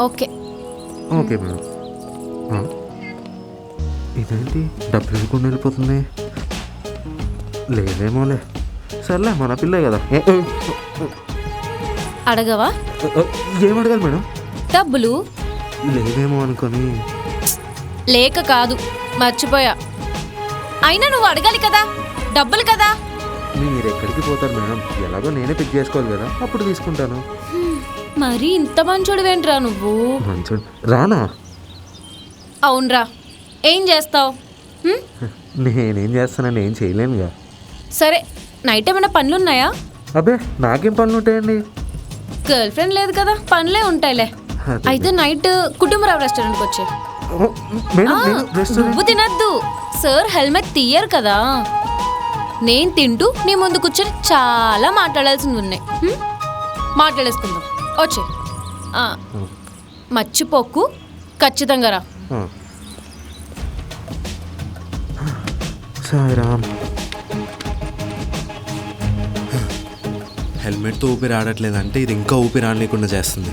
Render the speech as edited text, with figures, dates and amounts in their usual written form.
Okay. Okay madam. ఇదేంటి డబ్బులు ఇవ్వకుండా వెళ్ళిపోతుంది? లేదేమోలే, సర్లే మన పిల్లే కదా. అడగవా? ఏం అడగాలి మేడం? డబ్బులు లేదేమో అనుకొని. లేక కాదు, మర్చిపోయా. అయినా నువ్వు అడగాలి కదా, డబ్బులు కదా. మీరు ఎక్కడికి పోతారు మేడం? ఎలాగో నేనే పిక్ చేసుకోవాలి కదా, అప్పుడు తీసుకుంటాను. మరి ఇంత మంచోడువేంట్రా నువ్వు? మంచోడు రానా? అవునరా, ఏం చేస్తావు? నేనేం చేస్తానండి, ఏం చేయలేనుగా. సరే, నైట్ ఏమైనా పనులున్నాయా? అబ్బే నాకేం పనులు ఉంటాయండి? గర్ల్ ఫ్రెండ్ లేదు కదా, పనులే ఉంటాయిలే. అయితే నైట్ కుటుంబరావు రెస్టారెంట్కి వచ్చే. నువ్వు తినద్దు, సార్ హెల్మెట్ తీయరు కదా. నేను తింటూ నీ ముందు కూర్చొని చాలా మాట్లాడాల్సింది ఉన్నాయి. మాట్లాడేసుకుందాం, వచ్చే. మర్చిపోకు, ఖచ్చితంగా రా. సాయిరామ్. హెల్మెట్తో ఊపిరి ఆడట్లేదంటే ఇది ఇంకా ఊపిరి ఆడలేకుండా చేస్తుంది.